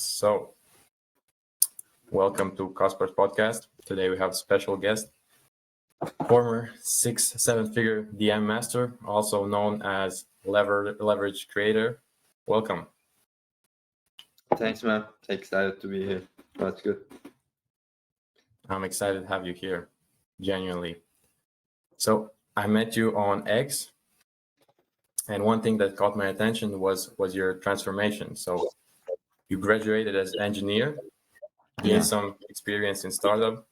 So, welcome to Kaspar's podcast. Today we have a special guest, former 6-7-figure DM master, also known as leverage creator. Welcome. Thanks, man. Excited to be here. That's good. I'm excited to have you here, genuinely. So, I met you on X, and one thing that caught my attention was your transformation. So, you graduated as engineer, gained some experience in startup,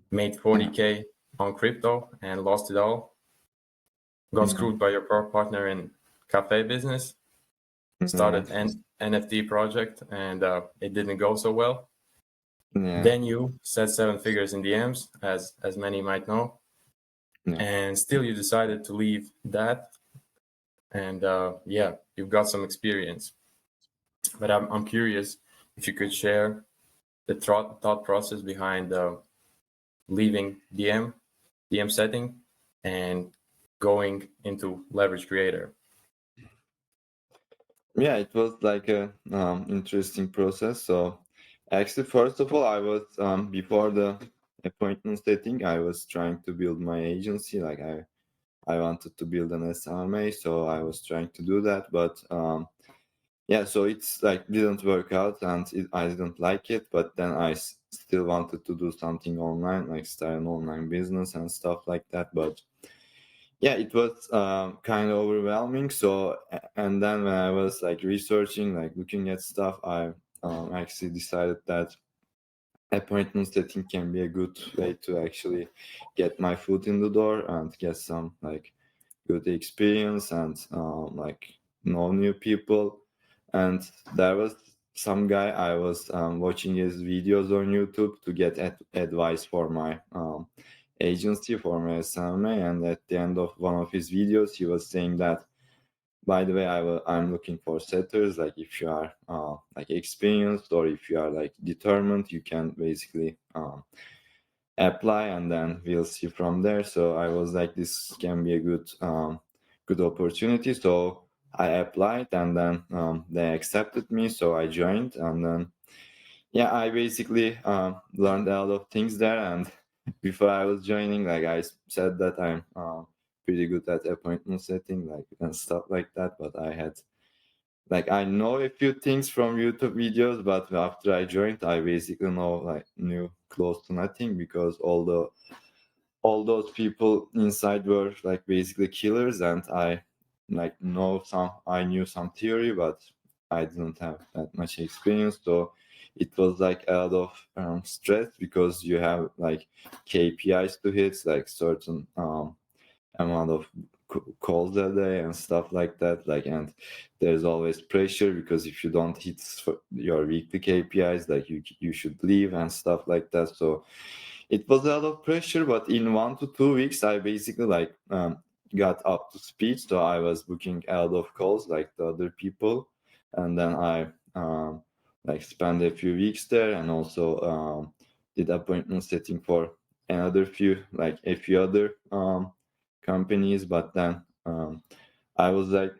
made 40K on crypto and lost it all. Got screwed by your partner in cafe business. Started an NFT project and it didn't go so well. Then you said 7 figures in DMs, as many might know. And still you decided to leave that. And you've got some experience. But I'm curious if you could share the thought process behind leaving DM setting and going into leverage creator. Yeah, it was like a interesting process. So actually, first of all, I was before the appointment setting, I was trying to build my agency. Like I wanted to build an SMMA, so I was trying to do that. But so it's like didn't work out, and I didn't like it. But then I still wanted to do something online, like start an online business and stuff like that. But yeah, it was kind of overwhelming. So, and then when I was like researching, like looking at stuff, I actually decided that appointment setting can be a good way to actually get my foot in the door and get some like good experience and like know new people. And there was some guy I was watching his videos on YouTube to get advice for my agency, for my SMMA. And at the end of one of his videos, he was saying that, by the way, I'm looking for setters. Like if you are like experienced or if you are like determined, you can basically apply and then we'll see from there. So I was like, this can be a good opportunity. So I applied and then they accepted me. So I joined and then I basically learned a lot of things there. And before I was joining, like I said that I'm pretty good at appointment setting, like and stuff like that. But I know a few things from YouTube videos, but after I joined, I basically knew close to nothing because all those people inside were like basically killers, and I knew some theory, but I didn't have that much experience. So it was like a lot of stress because you have like KPIs to hit, like certain amount of calls a day and stuff like that. And there's always pressure because if you don't hit your weekly KPIs, like you should leave and stuff like that. So it was a lot of pressure, but in 1 to 2 weeks, I basically got up to speed. So I was booking a lot of calls like the other people, and then I spent a few weeks there, and also did appointment setting for a few other companies. But then I was like,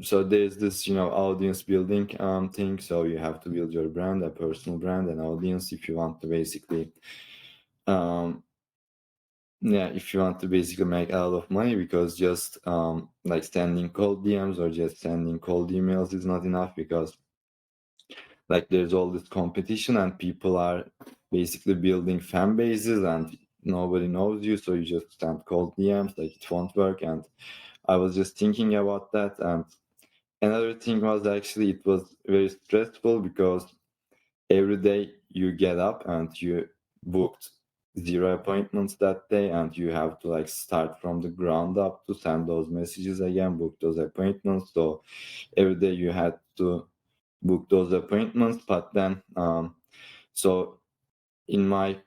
so there's this audience building thing. So you have to build your brand, a personal brand, an audience, if you want to basically if you want to basically make a lot of money, because just sending cold DMs or just sending cold emails is not enough, because there's all this competition and people are basically building fan bases and nobody knows you, so you just send cold DMs, it won't work. And I was just thinking about that. And another thing was actually it was very stressful because every day you get up and you booked 0 appointments that day, and you have to start from the ground up to send those messages again, book those appointments. So every day you had to book those appointments. But then so in my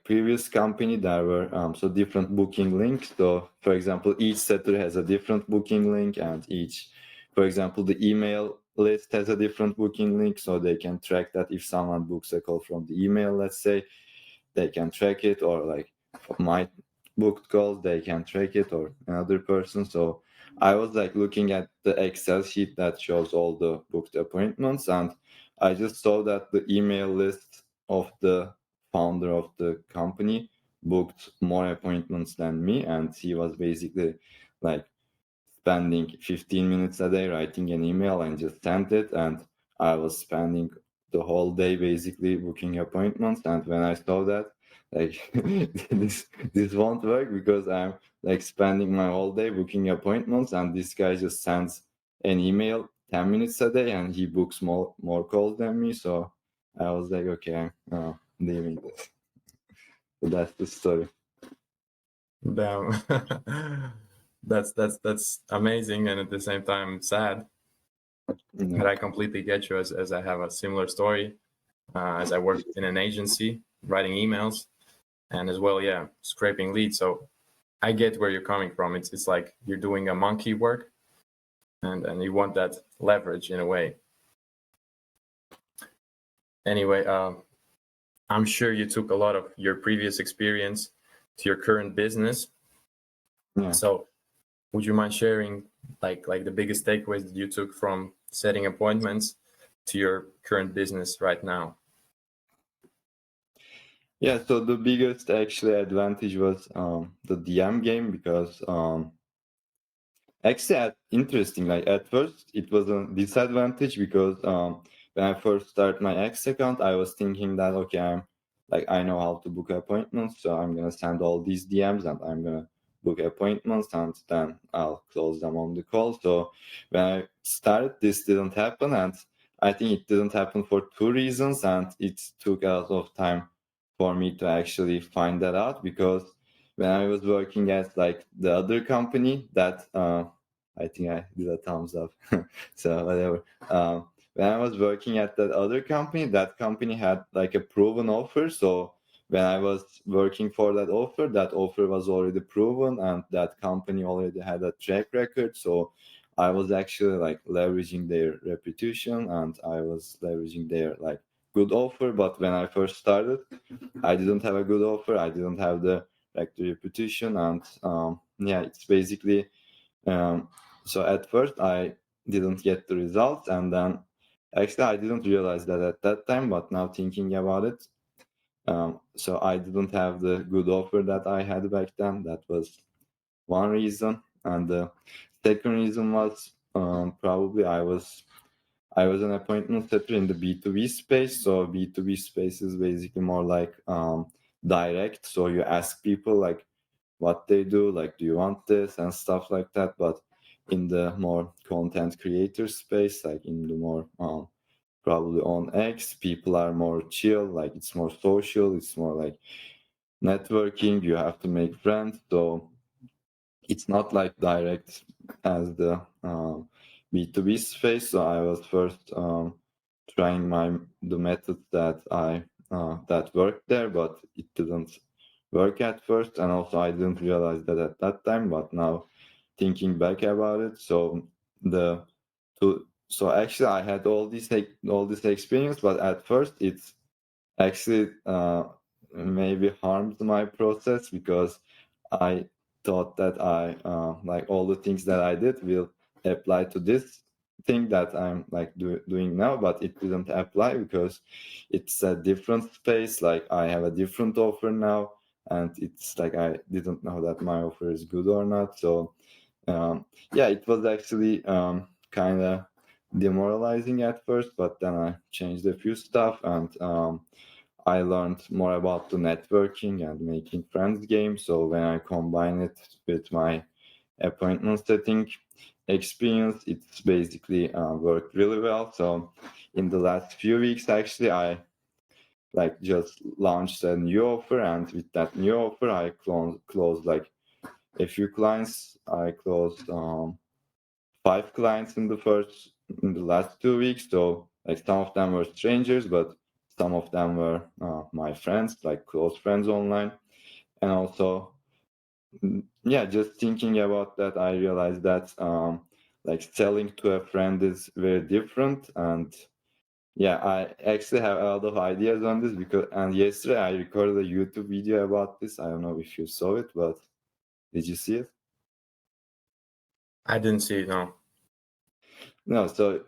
previous company, there were different booking links. So for example, each setter has a different booking link, and for example, the email list has a different booking link, so they can track that. If someone books a call from the email, let's say, they can track it, or for my booked calls, they can track it, or another person. So I was like looking at the Excel sheet that shows all the booked appointments, and I just saw that the email list of the founder of the company booked more appointments than me, and he was basically like spending 15 minutes a day writing an email and just sent it, and I was spending the whole day basically booking appointments. And when I saw that, like this won't work because I'm like spending my whole day booking appointments, and this guy just sends an email 10 minutes a day and he books more calls than me. So I was like, okay, I'm leaving this. So that's the story. Damn. That's amazing and at the same time sad. Yeah. But I completely get you as I have a similar story. As I worked in an agency writing emails and as well, yeah, scraping leads. So I get where you're coming from. It's like you're doing a monkey work and you want that leverage in a way. Anyway, I'm sure you took a lot of your previous experience to your current business. Yeah. So would you mind sharing like the biggest takeaways that you took from setting appointments to your current business right now? Yeah, so the biggest actually advantage was the DM game because actually interesting. Like at first it was a disadvantage because when I first started my X account, I was thinking that okay, I know how to book appointments, so I'm gonna send all these DMs and I'm gonna book appointments and then I'll close them on the call. So when I started, this didn't happen, and I think it didn't happen for two reasons, and it took a lot of time for me to actually find that out because when I was working at like the other company that I think I did a thumbs up. So whatever. When I was working at that company had like a proven offer. So when I was working for that offer was already proven, and that company already had a track record. So I was actually like leveraging their reputation, and I was leveraging their like good offer. But when I first started, I didn't have a good offer. I didn't have the reputation, and yeah, it's basically um, so at first I didn't get the results, and then actually I didn't realize that at that time, but now thinking about it, so I didn't have the good offer that I had back then. That was one reason, and the second reason was probably I was an appointment setter in the B2B space. So B2B space is basically more like direct. So you ask people like what they do, like, do you want this and stuff like that. But in the more content creator space, like in the more probably on X, people are more chill, like it's more social, it's more like networking, you have to make friends. So it's not like direct as the B2B space. So I was first trying the methods that worked there, but it didn't work at first, and also I didn't realize that at that time. But now thinking back about it, so actually I had all this experience, but at first it's actually maybe harmed my process because I thought that I like all the things that I did will apply to this thing that I'm like doing now, but it didn't apply because it's a different space. Like I have a different offer now, and it's like I didn't know that my offer is good or not. So yeah, it was actually kind of demoralizing at first, but then I changed a few stuff, and I learned more about the networking and making friends game. So when I combine it with my appointment setting experience, it's basically worked really well. So in the last few weeks, actually, I like just launched a new offer, and with that new offer, I closed like a few clients. I closed 5 clients in the last 2 weeks. So like some of them were strangers, but some of them were my friends, like close friends online. And also, yeah, just thinking about that, I realized that like selling to a friend is very different. And yeah, I actually have a lot of ideas on this and yesterday I recorded a YouTube video about this. I don't know if you saw it, but did you see it? I didn't see it. No. No, so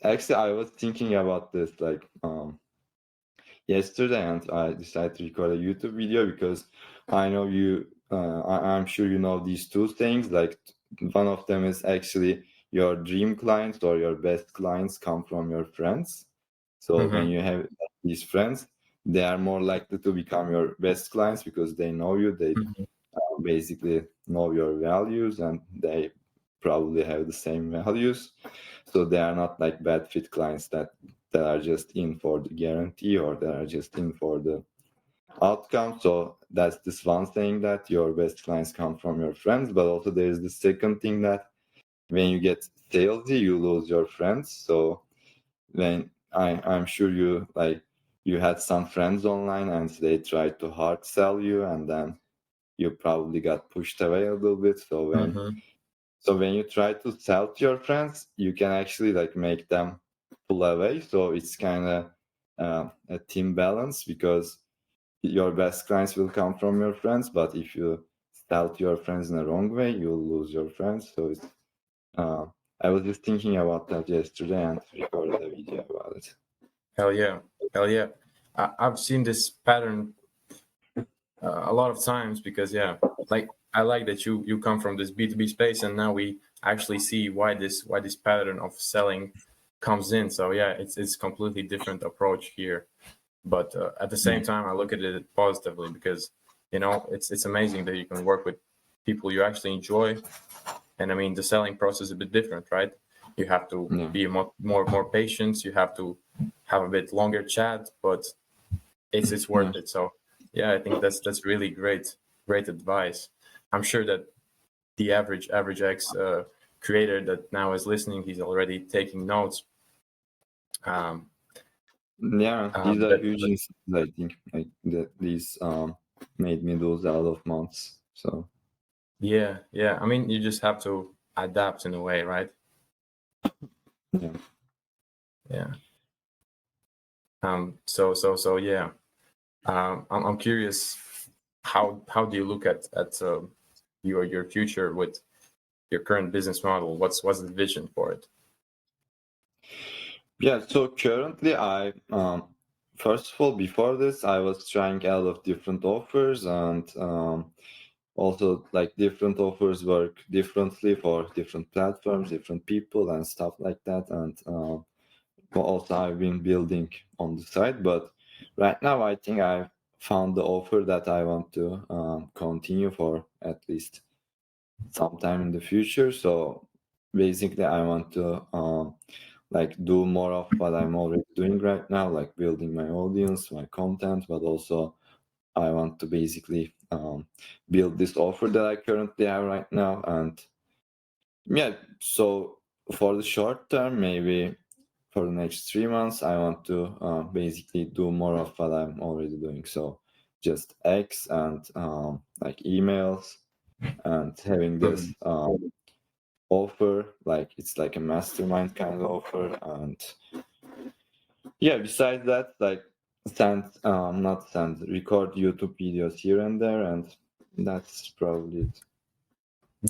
actually, I was thinking about this like yesterday, and I decided to record a YouTube video because I know you. I'm sure you know these two things. Like one of them is actually your dream clients or your best clients come from your friends. So when Mm-hmm. you have these friends, they are more likely to become your best clients because they know you. They Mm-hmm. basically know your values, and they probably have the same values. So they are not like bad fit clients that are just in for the guarantee or that are just in for the outcome. So that's this one thing, that your best clients come from your friends. But also there is the second thing, that when you get salesy, you lose your friends. So when I'm sure you had some friends online and they tried to hard sell you, and then you probably got pushed away a little bit. Mm-hmm. So when you try to sell to your friends, you can actually like make them pull away. So it's kind of a team balance, because your best clients will come from your friends, but if you sell to your friends in the wrong way, you'll lose your friends. So it's uh, I was just thinking about that yesterday and recorded a video about it. Hell yeah. Hell yeah. I've seen this pattern a lot of times because like I like that you come from this B2B space, and now we actually see why this pattern of selling comes in. So yeah, it's completely different approach here, but at the same time I look at it positively because it's amazing that you can work with people you actually enjoy. And I mean, the selling process is a bit different, right? You have to Yeah. be more patient, you have to have a bit longer chat, but it's Yeah. worth it. So yeah, I think that's really great advice. I'm sure that the average X creator that now is listening, he's already taking notes. Um, Yeah, these are but huge insights, I think. Like that these made me lose a lot of months. So yeah, I mean, you just have to adapt in a way, right? yeah. Yeah. So yeah. I'm curious, how do you look at your future with your current business model? What's the vision for it? Yeah, so currently I first of all, before this I was trying a lot of different offers, and also like different offers work differently for different platforms, different people and stuff like that. And also I've been building on the side, but right now I think I've found the offer that I want to continue for at least sometime in the future. So basically I want to like do more of what I'm already doing right now, like building my audience, my content, but also I want to basically build this offer that I currently have right now. And yeah, so for the short term, maybe for the next 3 months, I want to basically do more of what I'm already doing. So just X and like emails, and having Mhm. this offer, like it's like a mastermind kind of offer. And yeah, besides that, like not send, record YouTube videos here and there, and that's probably it.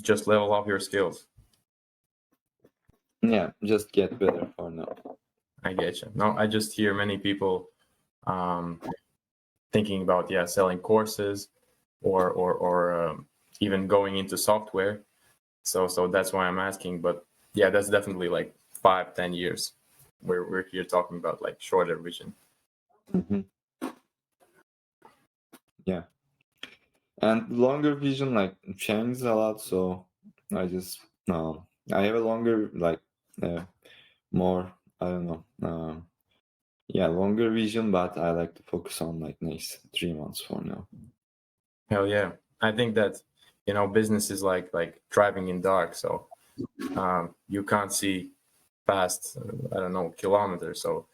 Just level up your skills. Yeah, just get better for now. I get you. No, I just hear many people um, thinking about selling courses or even going into software. So that's why I'm asking. But yeah, that's definitely like 5-10 years. We're here talking about like shorter vision. Hmm. Yeah, and longer vision like changes a lot. So I just I have a longer like uh, more, I don't know, yeah, longer vision, but I like to focus on like next 3 months for now. Hell yeah. I think that business is like driving in dark. So you can't see past I don't know, kilometers. So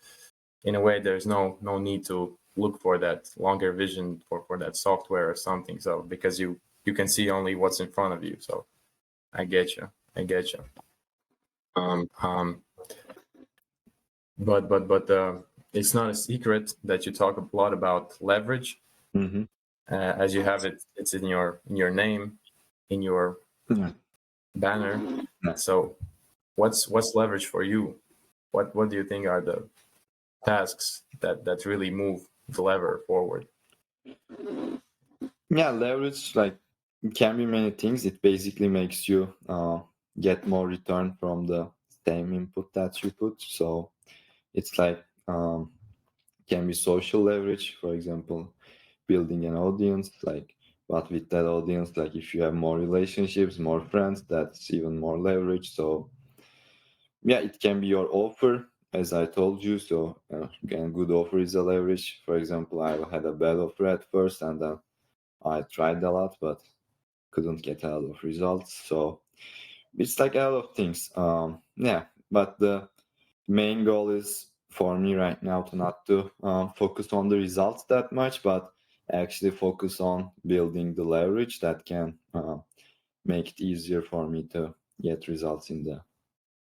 in a way, there's no need to look for that longer vision for that software or something. So because you can see only what's in front of you. So I get you. I get you. Um, um, but it's not a secret that you talk a lot about leverage, Hmm. as you have it. It's in your name, in your Yeah. banner. Yeah. So what's leverage for you? What do you think are the tasks that really move the lever forward? Yeah, leverage like it can be many things. It basically makes you get more return from the same input that you put. So it's like can be social leverage, for example, building an audience, like but with that audience, like if you have more relationships, more friends, that's even more leverage. So yeah, it can be your offer, as I told you. So again, good offer is a leverage. For example, I had a bad offer at first, and then I tried a lot, but couldn't get a lot of results. So it's like a lot of things. Yeah, but the main goal is for me right now to not to focus on the results that much, but actually focus on building the leverage that can make it easier for me to get results in the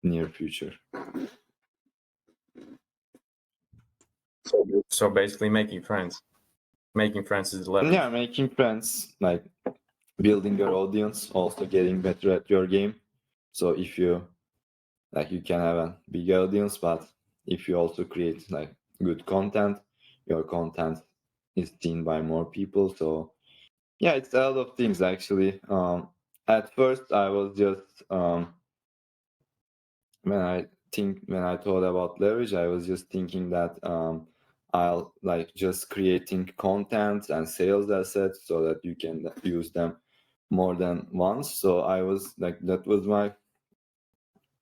near future. So basically making friends. Making friends is the leverage. Yeah, making friends, like building your audience, also getting better at your game. So if you like, you can have a big audience, but if you also create like good content, your content is seen by more people. So yeah, it's a lot of things actually. At first, I was just when I thought about leverage, I was just thinking that I'll like just creating content and sales assets so that you can use them more than once. So I was like, that was my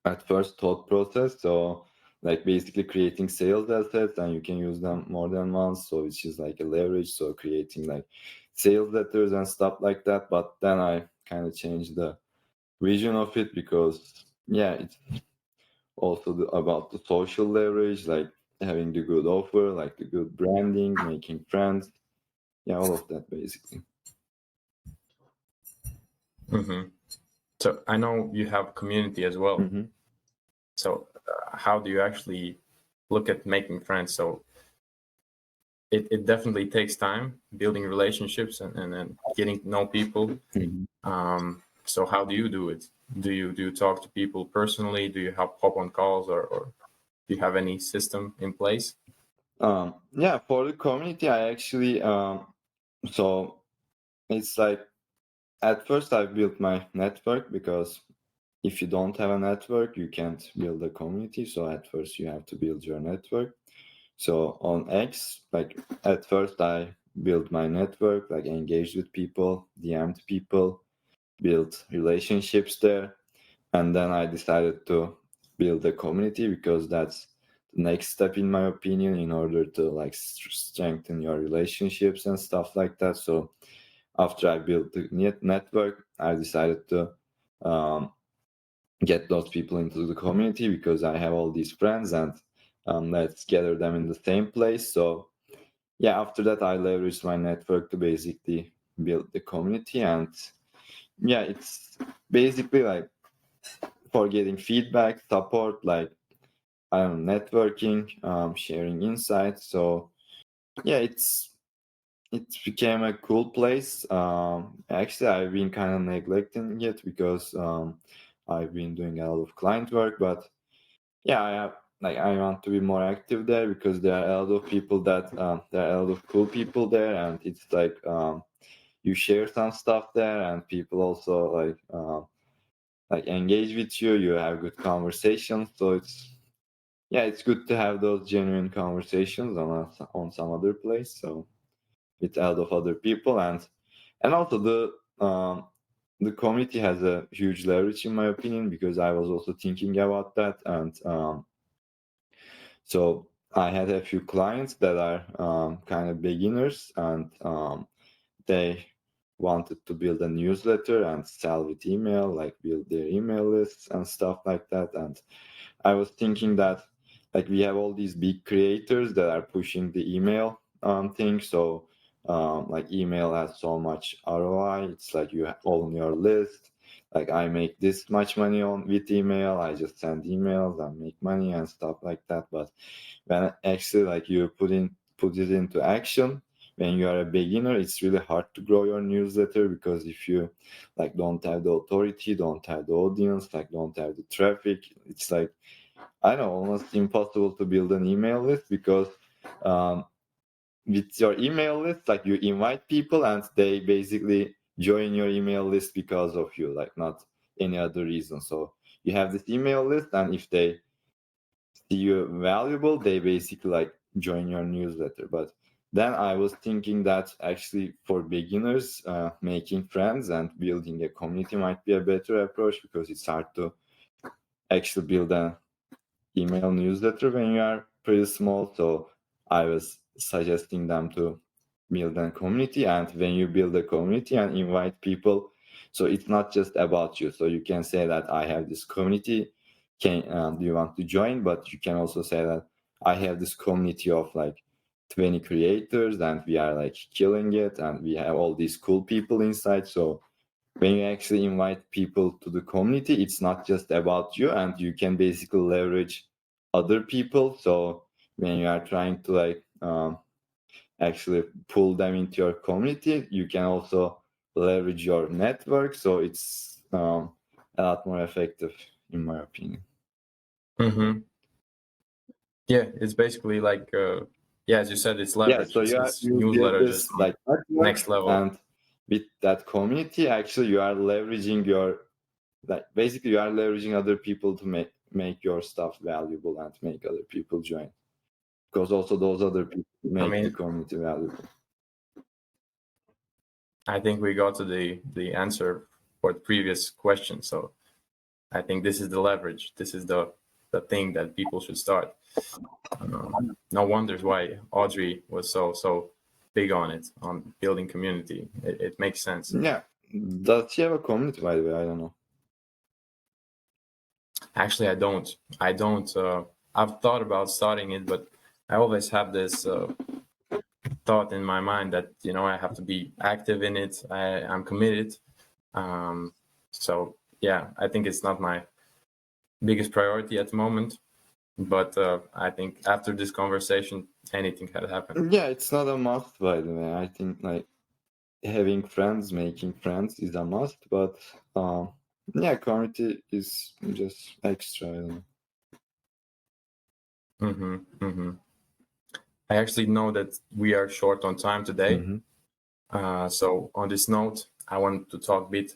at first thought process. So like basically creating sales assets and you can use them more than once. So which is like a leverage. So creating like sales letters and stuff like that. But then I kind of changed the vision of it because yeah, it's also about the social leverage, like having the good offer, like the good branding, making friends. Yeah, all of that basically. Mm-hmm. So I know you have community as well. Mm-hmm. So how do you actually look at making friends? So it definitely takes time building relationships and getting to know people. Mm-hmm. So how do you do it? Do you talk to people personally? Do you hop on calls or do you have any system in place? Yeah, for the community, I actually so it's like at first I built my network because if you don't have a network, you can't build a community. So at first you have to build your network. So on X, like at first I built my network, like engaged with people, DM'd people, built relationships there, and then I decided to build a community because that's the next step in my opinion in order to like strengthen your relationships and stuff like that. So after I built the network, I decided to um, get those people into the community because I have all these friends and let's gather them in the same place. So yeah, after that I leveraged my network to basically build the community, and yeah, it's basically like for getting feedback, support, like I don't know, networking, sharing insights. So yeah, it became a cool place. Actually, I've been kind of neglecting it because I've been doing a lot of client work, but yeah, I have like I want to be more active there because there are a lot of people that there are a lot of cool people there, and it's like you share some stuff there, and people also like engage with you. You have good conversations, so it's yeah, it's good to have those genuine conversations on some other place. So with a lot of other people, and also the community has a huge leverage in my opinion because I was also thinking about that, and so I had a few clients that are kind of beginners, and they wanted to build a newsletter and sell with email, like build their email lists and stuff like that. And I was thinking that like we have all these big creators that are pushing the email thing. So like email has so much ROI. It's like you own your list. Like I make this much money on with email. I just send emails and make money and stuff like that. But when actually like you put it into action, when you are a beginner, it's really hard to grow your newsletter, because if you like don't have the authority, don't have the audience, like don't have the traffic, it's like, I know, almost impossible to build an email list, because with your email list, like you invite people and they basically join your email list because of you, like not any other reason. So you have this email list, and if they see you valuable, they basically like join your newsletter. But then I was thinking that actually for beginners, making friends and building a community might be a better approach, because it's hard to actually build an email newsletter when you are pretty small. So I was suggesting them to build a community, and when you build a community and invite people, so it's not just about you. So you can say that I have this community, do you want to join? But you can also say that I have this community of like 20 creators, and we are like killing it, and we have all these cool people inside. So when you actually invite people to the community, it's not just about you, and you can basically leverage other people. So when you are trying to like actually pull them into your community, you can also leverage your network. So it's a lot more effective, in my opinion. Mm-hmm. Yeah, it's basically like, yeah, as you said, it's leverage. So It's you build newsletter just this on like network, next level. and with that community, actually you are leveraging your, like basically you are leveraging other people to make your stuff valuable and make other people join, because also those other people I make the mean, community valuable. I think we got to the answer for the previous question. So I think this is the leverage. This is the thing that people should start. No wonders why Audrey was so big on it, on building community. It makes sense. Yeah, does she have a community, by the way? I don't know. Actually, I don't. I've thought about starting it, but I always have this thought in my mind that I have to be active in it. I'm committed. So yeah, I think it's not my biggest priority at the moment. But I think after this conversation, anything can happen. Yeah, it's not a must, by the way. I think like having friends, making friends is a must, but yeah, community is just extra. I don't know. Mm-hmm, mm-hmm. I actually know that we are short on time today. Mm-hmm. So on this note, I want to talk a bit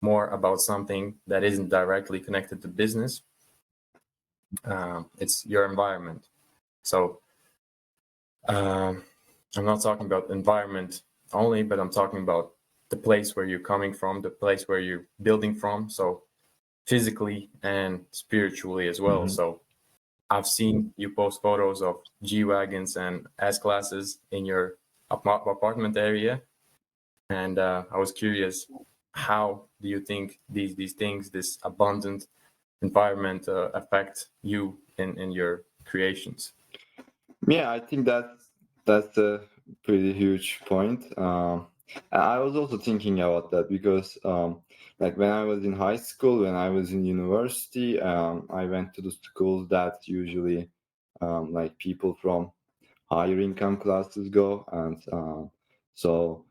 more about something that isn't directly connected to business. It's your environment. So I'm not talking about environment only, but I'm talking about the place where you're coming from, the place where you're building from. So physically and spiritually as well. Mm-hmm. So I've seen you post photos of G-Wagons and S-Classes in your apartment area. And I was curious, how do you think these things, this abundant environment affect you in your creations? Yeah, I think that's a pretty huge point. I was also thinking about that, because like when I was in high school, when I was in university, I went to the schools that usually like people from higher income classes go, and so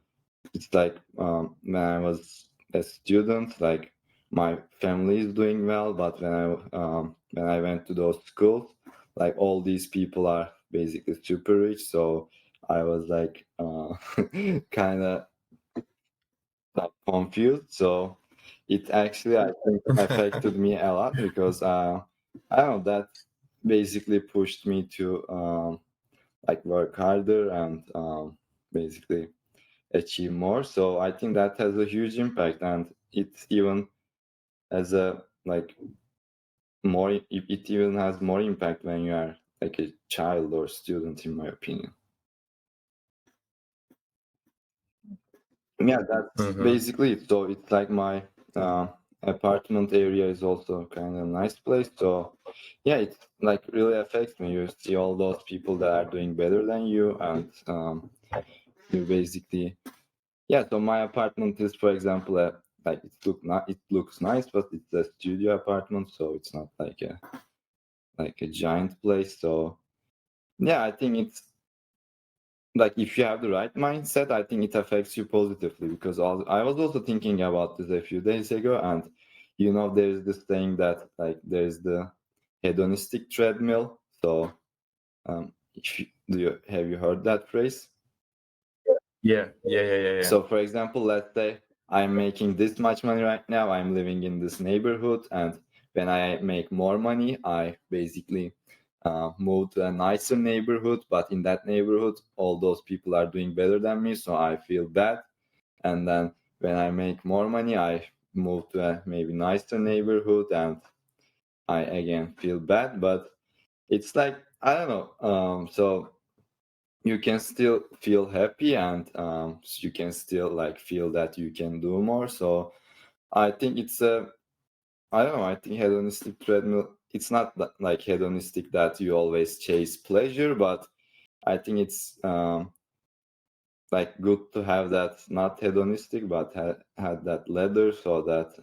it's like when I was a student, like my family is doing well, but when I went to those schools, like all these people are basically super rich, so I was like kind of like confused. So it actually, I think, affected me a lot, because I don't know, that basically pushed me to like work harder and basically achieve more. So I think that has a huge impact, and it even has a like more. It even has more impact when you are like a child or student, in my opinion. Yeah, that's Mm-hmm. basically it. So it's like my apartment area is also kind of a nice place. So yeah, it like really affects me. You see all those people that are doing better than you, and you basically, yeah. So my apartment is, for example, like it looks nice, but it's a studio apartment, so it's not like a giant place. So yeah, I think like if you have the right mindset, I think it affects you positively, because I was also thinking about this a few days ago, and there's this saying that like there's the hedonistic treadmill. So have you heard that phrase? Yeah. So for example, let's say I'm making this much money right now, I'm living in this neighborhood, and when I make more money, I basically move to a nicer neighborhood, but in that neighborhood all those people are doing better than me, so I feel bad. And then when I make more money, I move to a maybe nicer neighborhood, and I again feel bad. But it's like, I don't know, so you can still feel happy, and you can still like feel that you can do more. So I think it's a, I don't know, I think hedonistic treadmill, it's not like hedonistic that you always chase pleasure, but I think it's like good to have that, not hedonistic, but had that ladder, so that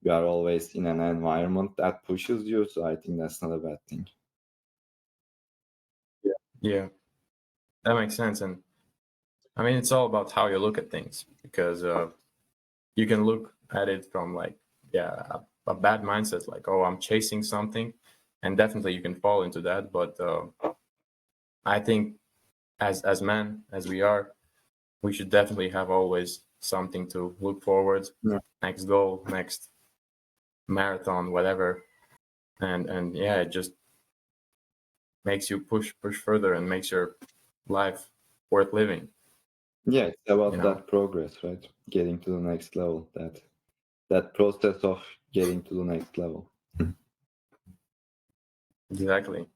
you are always in an environment that pushes you. So I think that's not a bad thing. Yeah, that makes sense. And I mean, it's all about how you look at things, because you can look at it from like, a bad mindset, like, oh, I'm chasing something, and definitely you can fall into that. But I think as men as we are, we should definitely have always something to look forward, next goal, next marathon, whatever, and yeah, it just makes you push further and makes your life worth living. Yeah, it's about You know, that progress, right? Getting to the next level, that process of getting to the next level. exactly.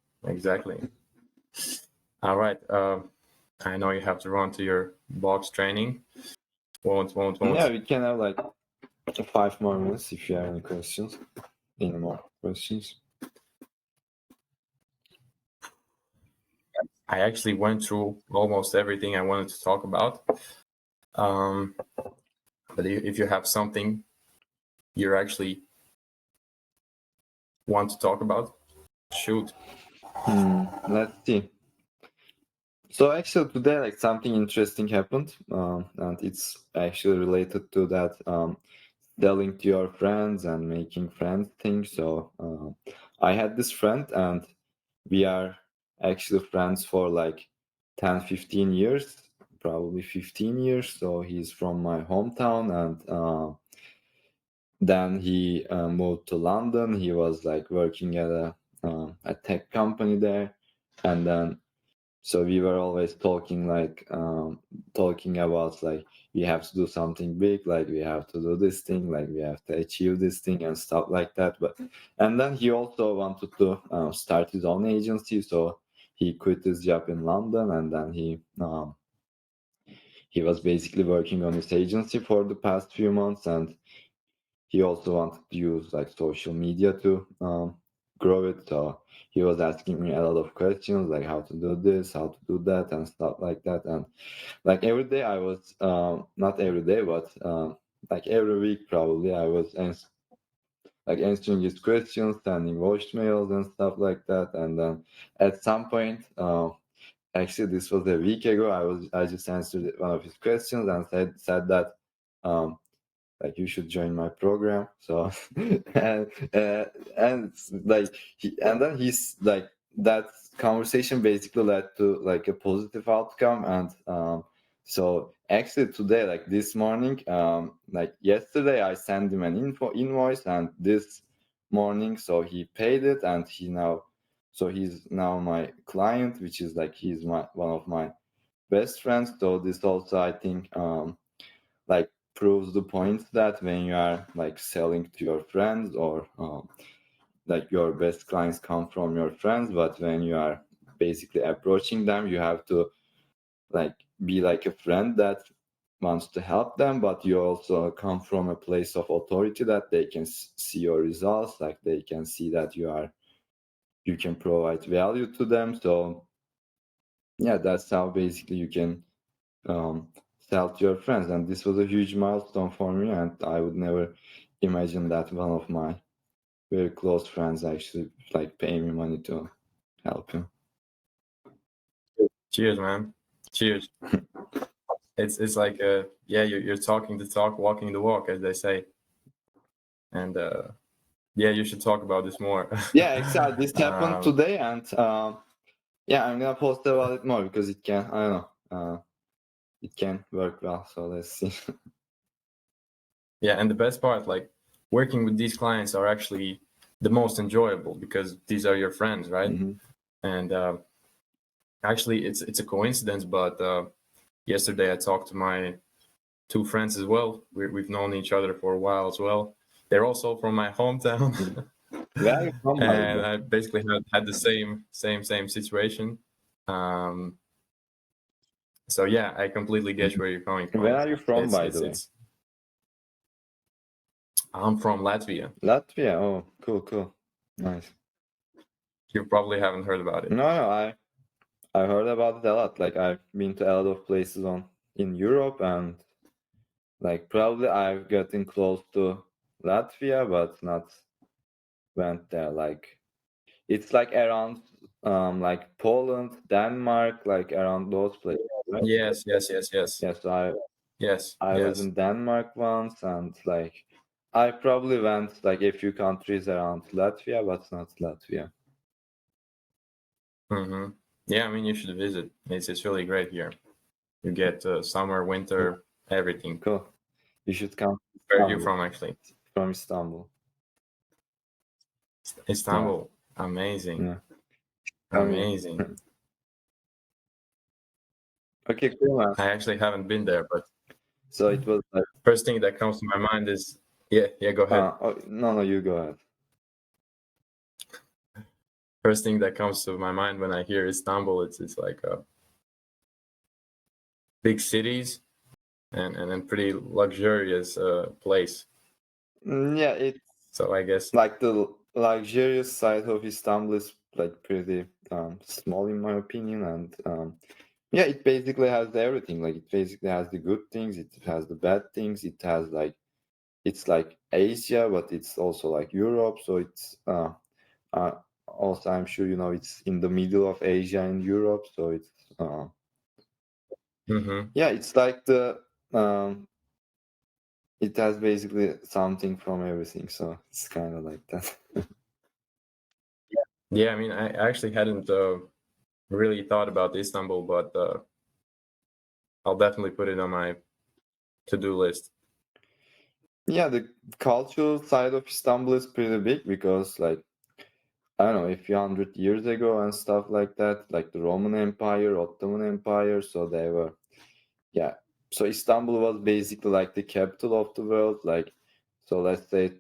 All right. I know you have to run to your box training. Won't. Yeah, we can have like 5 more minutes if you have any questions. Any more questions? I actually went through almost everything I wanted to talk about. But if you have something you actually want to talk about, shoot. Let's see. So actually today, like something interesting happened, and it's actually related to that selling to your friends and making friends thing. So I had this friend, and we are actually friends for like 10, 15 years, probably 15 years. So he's from my hometown, and then he moved to London. He was like working at a tech company there, and then so we were always talking like talking about like we have to do something big, like we have to do this thing, like we have to achieve this thing and stuff like that. But and then he also wanted to start his own agency, so he quit his job in London, and then he was basically working on his agency for the past few months, and he also wanted to use like social media to grow it. So he was asking me a lot of questions, like how to do this, how to do that, and stuff like that. And like every day I was not every day, but like every week probably I was like answering his questions, sending voicemails and stuff like that. And then at some point, actually this was a week ago, I just answered one of his questions and said that um, like you should join my program. So and like and then he's like, that conversation basically led to like a positive outcome. And so actually today, like this morning, like yesterday I sent him an invoice, and this morning so he paid it, and he's now my client, which is like he's one of my best friends. So this also, I think, like proves the point that when you are like selling to your friends, or like your best clients come from your friends, but when you are basically approaching them, you have to like be like a friend that wants to help them, but you also come from a place of authority that they can see your results, like they can see that you can provide value to them. So yeah, that's how basically you can sell to your friends. And this was a huge milestone for me, and I would never imagine that one of my very close friends actually like pay me money to help him. Cheers, man. Cheers. It's like you're talking the talk, walking the walk, as they say. And yeah, you should talk about this more. Yeah, exactly. This happened today, and yeah, I'm gonna post about it more because it can. I don't know. It can work well. So let's see. Yeah, and the best part, like working with these clients, are actually the most enjoyable because these are your friends, right? Mm-hmm. And actually, it's a coincidence, but yesterday I talked to my two friends as well. We've known each other for a while as well. They're also from my hometown. Where are you from, by the And way? I basically had the same situation. So yeah, I completely get where you're coming from. Where are you from, by the way? I'm from Latvia. Latvia. Oh, cool. Nice. You probably haven't heard about it. No, I heard about it a lot. Like I've been to a lot of places in Europe, and like probably I've gotten close to Latvia, but not went there. Like it's like around like Poland, Denmark, like around those places. Right? Yes. Yes, I Yes. was in Denmark once, and like I probably went like a few countries around Latvia, but not Latvia. Mm-hmm. Yeah, I mean, you should visit. It's really great here. You get summer, winter, everything. Cool. You should come. Where are you from, actually? From Istanbul. Istanbul. Yeah. Amazing. Yeah. Amazing. Okay, cool, man. I actually haven't been there, but so it was like first thing that comes to my mind is yeah. Go ahead. No, you go ahead. First thing that comes to my mind when I hear Istanbul, it's like big cities and pretty luxurious place. Yeah, it's so I guess like the luxurious side of Istanbul is like pretty small in my opinion, and yeah, it basically has everything. Like it basically has the good things, it has the bad things, it has like it's like Asia, but it's also like Europe. So it's also I'm sure you know it's in the middle of Asia and Europe. So it's yeah, it's like the it has basically something from everything. So it's kind of like that. Yeah, I mean, I actually hadn't really thought about Istanbul, but I'll definitely put it on my to-do list. Yeah, the cultural side of Istanbul is pretty big because, like, I don't know, a few hundred years ago and stuff like that, like the Roman Empire, Ottoman Empire, so they were, yeah. So Istanbul was basically like the capital of the world. Like, so let's say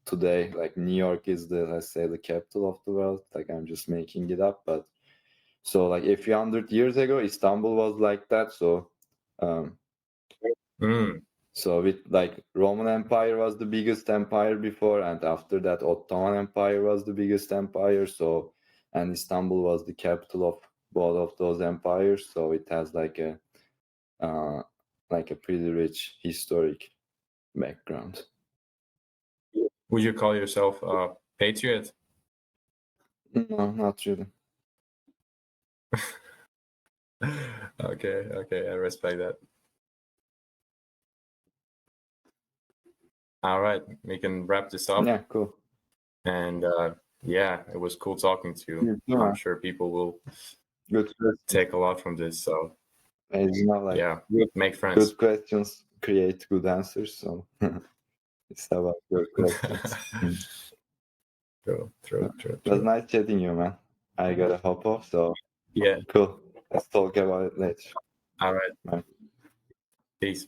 today, like New York is let's say, the capital of the world. Like, I'm just making it up, but so like a few hundred years ago, Istanbul was like that. So, so with like Roman Empire was the biggest empire before, and after that Ottoman Empire was the biggest empire. So, and Istanbul was the capital of both of those empires. So it has like a pretty rich historic background. Would you call yourself a patriot? No, not really. Okay, I respect that. All right, we can wrap this up. Yeah, cool. And yeah, it was cool talking to you. Yeah. I'm sure people will take a lot from this. So like, yeah, make friends. Good questions create good answers. So it's about good questions. True. It was nice chatting you, man. I gotta hop off. So yeah, cool. Let's talk about it later. All right. Bye. Peace.